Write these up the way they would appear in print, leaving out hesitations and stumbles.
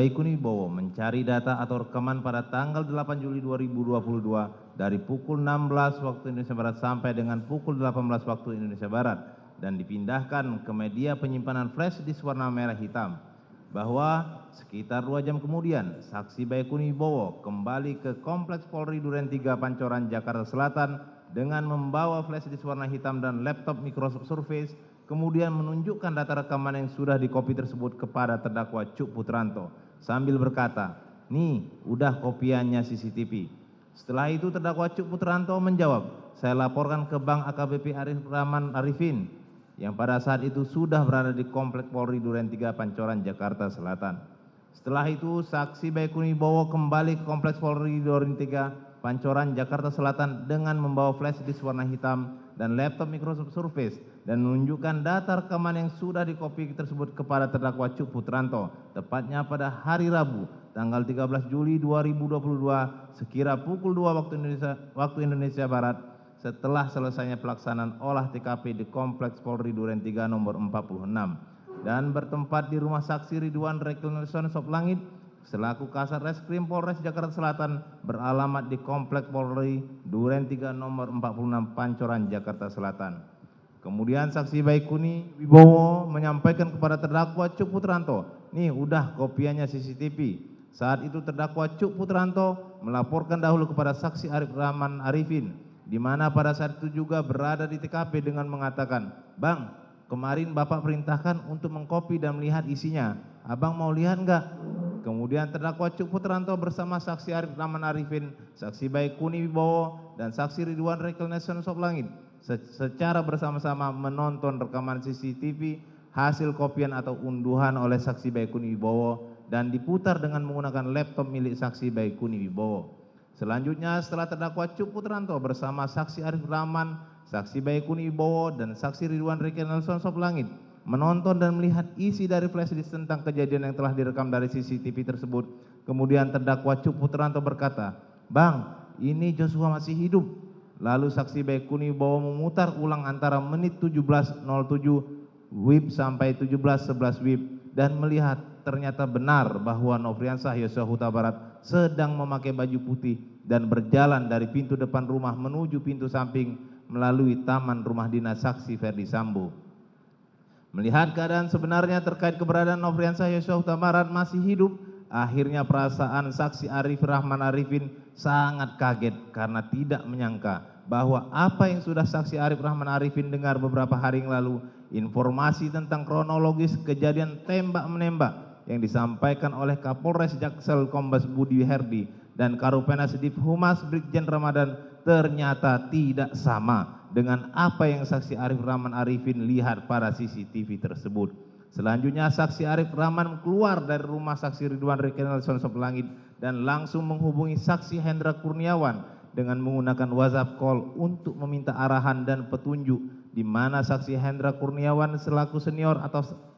Baikuni Wibowo mencari data atau rekaman pada tanggal 8 Juli 2022 dari pukul 16 waktu Indonesia Barat sampai dengan pukul 18 waktu Indonesia Barat dan dipindahkan ke media penyimpanan flash disk warna merah hitam. Bahwa sekitar 2 jam kemudian, saksi Baikuni Wibowo kembali ke Kompleks Polri Duren 3 Pancoran, Jakarta Selatan dengan membawa flash disk warna hitam dan laptop Microsoft Surface, kemudian menunjukkan data rekaman yang sudah dikopi tersebut kepada terdakwa Cuk Putranto sambil berkata, "Nih, udah kopiannya CCTV." Setelah itu terdakwa Cuk Putranto menjawab, "Saya laporkan ke Bank AKBP Arif Rahman Arifin yang pada saat itu sudah berada di Komplek Polri Duren 3 Pancoran, Jakarta Selatan." Setelah itu saksi Baikuni Wibowo kembali ke Kompleks Polri Duren 3 Pancoran, Jakarta Selatan dengan membawa flash disk warna hitam dan laptop Microsoft Surface dan menunjukkan data rekaman yang sudah dikopi tersebut kepada terdakwa Cuk Putranto tepatnya pada hari Rabu tanggal 13 Juli 2022 sekira pukul 2 waktu Indonesia Barat setelah selesainya pelaksanaan olah TKP di Kompleks Polri Duren 3 nomor 46 dan bertempat di rumah saksi Ridwan Rekilson Soplangit selaku Kasat Reskrim Polres Jakarta Selatan beralamat di Komplek Polri Duren 3 nomor 46 Pancoran, Jakarta Selatan. Kemudian saksi Baikuni Wibowo menyampaikan kepada terdakwa Cuk Putranto, "Nih udah kopiannya CCTV." Saat itu terdakwa Cuk Putranto melaporkan dahulu kepada saksi Arif Rahman Arifin, di mana pada saat itu juga berada di TKP dengan mengatakan, "Bang, kemarin Bapak perintahkan untuk mengkopi dan melihat isinya. Abang mau lihat enggak?" Kemudian terdakwa Cuk Putranto bersama saksi Arif Rahman Arifin, saksi Baikuni Wibowo, dan saksi Ridwan Rekilson Soplangit secara bersama-sama menonton rekaman CCTV hasil kopian atau unduhan oleh saksi Baikuni Wibowo dan diputar dengan menggunakan laptop milik saksi Baikuni Wibowo. Selanjutnya setelah terdakwa Cuk Putranto bersama saksi Arif Rahman, saksi Baikuni Wibowo, dan saksi Ridwan Rekilson Soplangit menonton dan melihat isi dari flash disk tentang kejadian yang telah direkam dari CCTV tersebut. Kemudian terdakwa Cuk Putranto berkata, "Bang, ini Joshua masih hidup." Lalu saksi Baikuni Wibowo memutar ulang antara menit 17.07 WIB sampai 17.11 WIB dan melihat ternyata benar bahwa Nofriansah Yosua Huta Barat sedang memakai baju putih dan berjalan dari pintu depan rumah menuju pintu samping melalui taman rumah dinas saksi Ferdi Sambo. Melihat keadaan sebenarnya terkait keberadaan Nofriansah Yosua Huta Barat masih hidup, akhirnya perasaan saksi Arif Rahman Arifin sangat kaget karena tidak menyangka bahwa apa yang sudah saksi Arif Rahman Arifin dengar beberapa hari yang lalu, informasi tentang kronologis kejadian tembak-menembak yang disampaikan oleh Kapolres Jaksel Kombes Budi Herdi dan Karopenmas Divhumas Brigjen Ramadan ternyata tidak sama dengan apa yang saksi Arif Rahman Arifin lihat pada CCTV tersebut. Selanjutnya saksi Arif Rahman keluar dari rumah saksi Ridwan Rekilson Soplangit dan langsung menghubungi saksi Hendra Kurniawan dengan menggunakan WhatsApp call untuk meminta arahan dan petunjuk di mana saksi Hendra Kurniawan selaku senior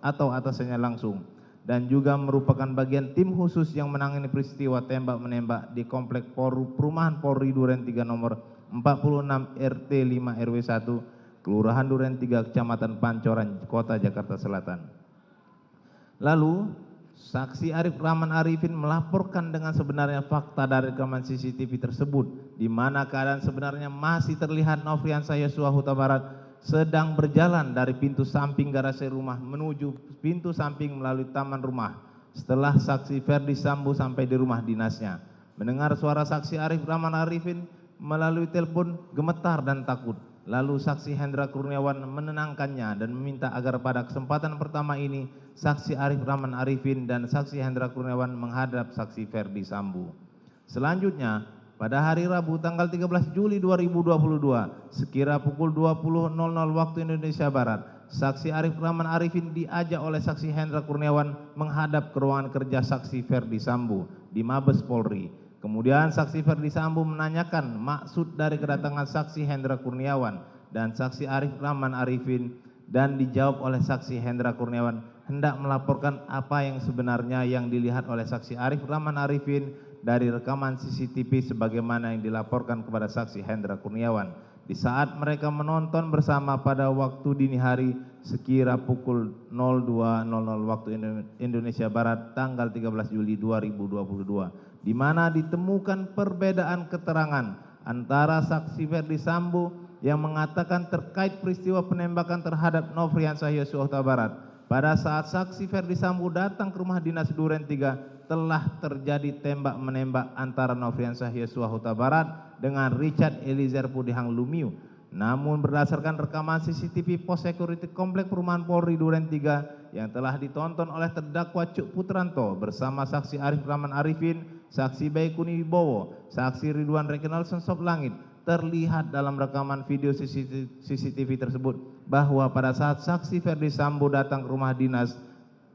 atau atasannya langsung dan juga merupakan bagian tim khusus yang menangani peristiwa tembak-menembak di Komplek Perumahan Polri Duren 3 nomor 46 RT 5 RW 1 Kelurahan Duren 3 Kecamatan Pancoran, Kota Jakarta Selatan. Lalu saksi Arif Rahman Arifin melaporkan dengan sebenarnya fakta dari rekaman CCTV tersebut di mana keadaan sebenarnya masih terlihat Nofriansah Yosua Huta Barat sedang berjalan dari pintu samping garasi rumah menuju pintu samping melalui taman rumah setelah saksi Ferdi Sambo sampai di rumah dinasnya. Mendengar suara saksi Arif Rahman Arifin melalui telepon gemetar dan takut. Lalu saksi Hendra Kurniawan menenangkannya dan meminta agar pada kesempatan pertama ini saksi Arif Rahman Arifin dan saksi Hendra Kurniawan menghadap saksi Ferdi Sambo. Selanjutnya pada hari Rabu tanggal 13 Juli 2022 sekira pukul 20.00 waktu Indonesia Barat, saksi Arif Rahman Arifin diajak oleh saksi Hendra Kurniawan menghadap ke ruangan kerja saksi Ferdi Sambo di Mabes Polri. Kemudian saksi Ferdi Sambo menanyakan maksud dari kedatangan saksi Hendra Kurniawan dan saksi Arif Rahman Arifin dan dijawab oleh saksi Hendra Kurniawan hendak melaporkan apa yang sebenarnya yang dilihat oleh saksi Arif Rahman Arifin dari rekaman CCTV sebagaimana yang dilaporkan kepada saksi Hendra Kurniawan. di saat mereka menonton bersama pada waktu dini hari sekira pukul 02.00 waktu Indonesia Barat tanggal 13 Juli 2022, di mana ditemukan perbedaan keterangan antara saksi Ferdi Sambo yang mengatakan terkait peristiwa penembakan terhadap Nofriansah Yosua Huta Barat pada saat saksi Ferdi Sambo datang ke rumah dinas Duren 3 telah terjadi tembak-menembak antara Nofriansah Yosua Huta Barat dengan Richard Eliezer Pudihang Lumiu. Namun berdasarkan rekaman CCTV Pos Security Komplek Perumahan Polri Duren 3 yang telah ditonton oleh terdakwa Cuk Putranto bersama saksi Arif Rahman Arifin, saksi Baikuni Wibowo, saksi Ridwan Rekinalson Soblangit, terlihat dalam rekaman video CCTV tersebut bahwa pada saat saksi Ferdi Sambo datang ke rumah dinas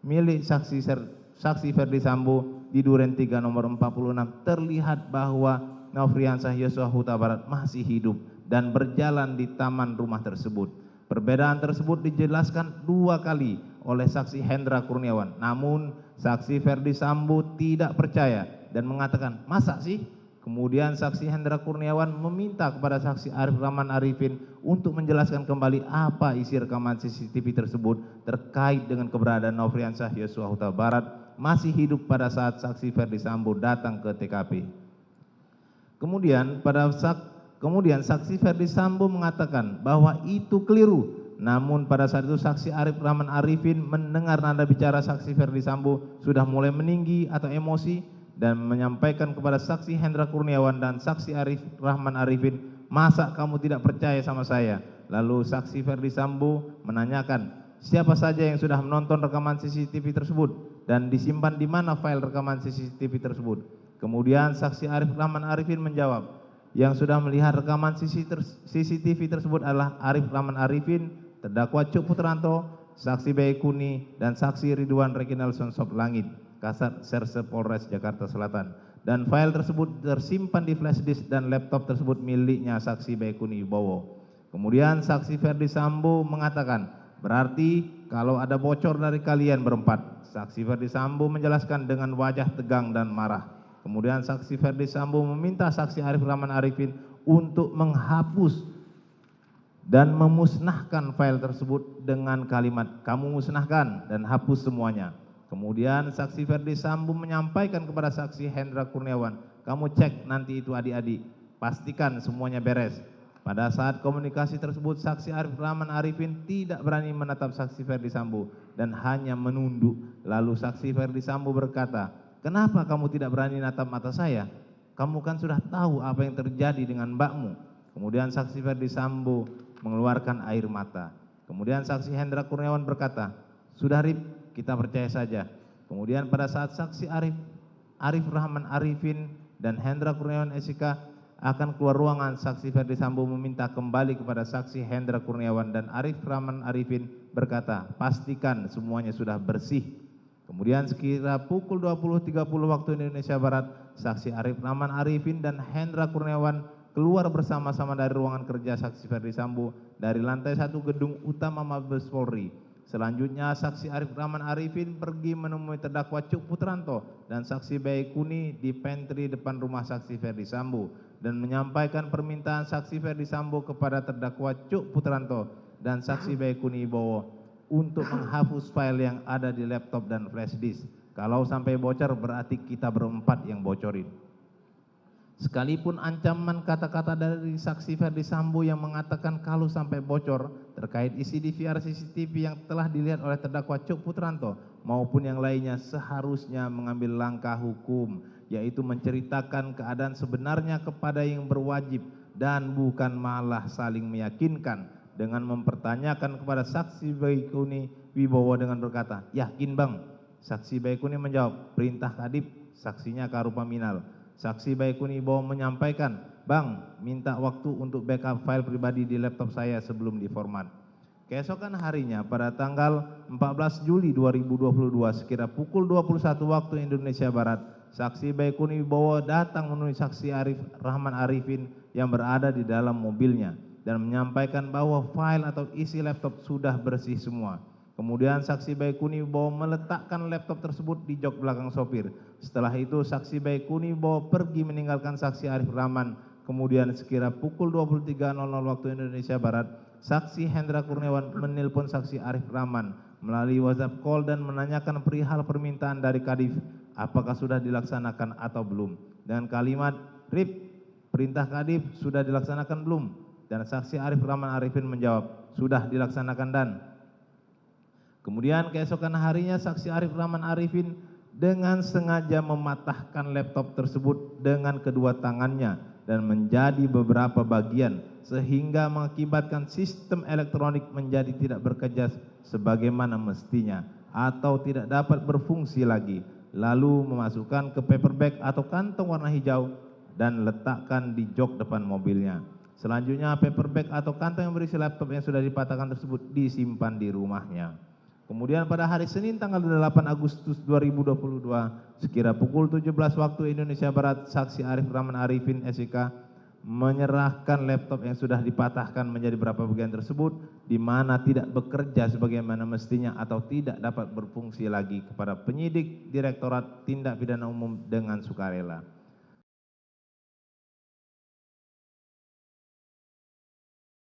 milik saksi Ferdi Sambo di Duren 3 nomor 46, terlihat bahwa Nofriansah Yosua Huta Barat masih hidup dan berjalan di taman rumah tersebut. Perbedaan tersebut dijelaskan 2 kali oleh saksi Hendra Kurniawan. Namun saksi Ferdi Sambo tidak percaya dan mengatakan, "Masa sih?" Kemudian saksi Hendra Kurniawan meminta kepada saksi Arif Rahman Arifin untuk menjelaskan kembali apa isi rekaman CCTV tersebut terkait dengan keberadaan Nofriansah Yosua Huta Barat masih hidup pada saat saksi Ferdi Sambo datang ke TKP. Kemudian saksi Ferdi Sambo mengatakan bahwa itu keliru. Namun pada saat itu saksi Arif Rahman Arifin mendengar nada bicara saksi Ferdi Sambo sudah mulai meninggi atau emosi dan menyampaikan kepada saksi Hendra Kurniawan dan saksi Arif Rahman Arifin, "Masa kamu tidak percaya sama saya?" Lalu saksi Ferdi Sambo menanyakan siapa saja yang sudah menonton rekaman CCTV tersebut dan disimpan di mana file rekaman CCTV tersebut. Kemudian saksi Arif Rahman Arifin menjawab, yang sudah melihat rekaman CCTV tersebut adalah Arif Rahman Arifin, terdakwa Cuk Putranto, saksi Baikuni, dan saksi Ridwan Rekinalson Soblangit, Kasat Serse Polres Jakarta Selatan. Dan file tersebut tersimpan di flash disk dan laptop tersebut miliknya saksi Baikuni Wibowo. Kemudian saksi Ferdi Sambo mengatakan, "Berarti kalau ada bocor dari kalian berempat." Saksi Ferdi Sambo menjelaskan dengan wajah tegang dan marah. Kemudian saksi Ferdi Sambo meminta saksi Arif Rahman Arifin untuk menghapus dan memusnahkan file tersebut dengan kalimat, "Kamu musnahkan dan hapus semuanya." Kemudian saksi Ferdi Sambo menyampaikan kepada saksi Hendra Kurniawan, "Kamu cek nanti itu adik-adik, pastikan semuanya beres." Pada saat komunikasi tersebut, saksi Arif Rahman Arifin tidak berani menatap saksi Ferdi Sambo dan hanya menunduk. Lalu saksi Ferdi Sambo berkata, "Kenapa kamu tidak berani natap mata saya? Kamu kan sudah tahu apa yang terjadi dengan mbakmu." Kemudian saksi Ferdi Sambo mengeluarkan air mata. Kemudian saksi Hendra Kurniawan berkata, "Sudah Rip, kita percaya saja." Kemudian pada saat saksi Arif Rahman Arifin dan Hendra Kurniawan SIK akan keluar ruangan, saksi Ferdi Sambo meminta kembali kepada saksi Hendra Kurniawan dan Arif Rahman Arifin berkata, "Pastikan semuanya sudah bersih." Kemudian sekira pukul 20.30 waktu Indonesia Barat, saksi Arif Rahman Arifin dan Hendra Kurniawan keluar bersama-sama dari ruangan kerja saksi Ferdi Sambo dari lantai 1 gedung utama Mabes Polri. Selanjutnya saksi Arif Rahman Arifin pergi menemui terdakwa Cuk Putranto dan saksi Baikuni di pantry depan rumah saksi Ferdi Sambo dan menyampaikan permintaan saksi Ferdi Sambo kepada terdakwa Cuk Putranto dan saksi Baikuni Wibowo untuk menghapus file yang ada di laptop dan flash disk. Kalau sampai bocor berarti kita berempat yang bocorin. Sekalipun ancaman kata-kata dari saksi Ferdi Sambo yang mengatakan kalau sampai bocor terkait isi DVR CCTV yang telah dilihat oleh terdakwa Cuk Putranto maupun yang lainnya seharusnya mengambil langkah hukum, yaitu menceritakan keadaan sebenarnya kepada yang berwajib dan bukan malah saling meyakinkan dengan mempertanyakan kepada saksi Baikuni Wibowo dengan berkata, "Yakin bang?" Saksi Baikuni menjawab, "Perintah Kadip." Saksinya Karupaminal. Saksi Baikuni Wibowo menyampaikan, "Bang, minta waktu untuk backup file pribadi di laptop saya sebelum diformat." Keesokan harinya pada tanggal 14 Juli 2022 sekira pukul 21 waktu Indonesia Barat, saksi Baikuni Wibowo datang menemui saksi Arif Rahman Arifin yang berada di dalam mobilnya dan menyampaikan bahwa file atau isi laptop sudah bersih semua. Kemudian saksi Baikuni Wibowo meletakkan laptop tersebut di jok belakang sopir. Setelah itu saksi Baikuni Wibowo pergi meninggalkan saksi Arif Rahman. Kemudian sekira pukul 23.00 waktu Indonesia Barat, saksi Hendra Kurniawan menelpon saksi Arif Rahman melalui WhatsApp call dan menanyakan perihal permintaan dari Kadif apakah sudah dilaksanakan atau belum. Dengan kalimat, "Rip, perintah Kadif sudah dilaksanakan belum?" Dan saksi Arif Rahman Arifin menjawab, "Sudah dilaksanakan Dan." Kemudian keesokan harinya saksi Arif Rahman Arifin dengan sengaja mematahkan laptop tersebut dengan kedua tangannya dan menjadi beberapa bagian sehingga mengakibatkan sistem elektronik menjadi tidak bekerja sebagaimana mestinya atau tidak dapat berfungsi lagi, lalu memasukkan ke paper bag atau kantong warna hijau dan letakkan di jok depan mobilnya. Selanjutnya paper bag atau kantong yang berisi laptop yang sudah dipatahkan tersebut disimpan di rumahnya. Kemudian pada hari Senin tanggal 8 Agustus 2022 sekira pukul 17 waktu Indonesia Barat, saksi Arif Rahman Arifin SIK menyerahkan laptop yang sudah dipatahkan menjadi beberapa bagian tersebut di mana tidak bekerja sebagaimana mestinya atau tidak dapat berfungsi lagi kepada penyidik Direktorat Tindak Pidana Umum dengan sukarela.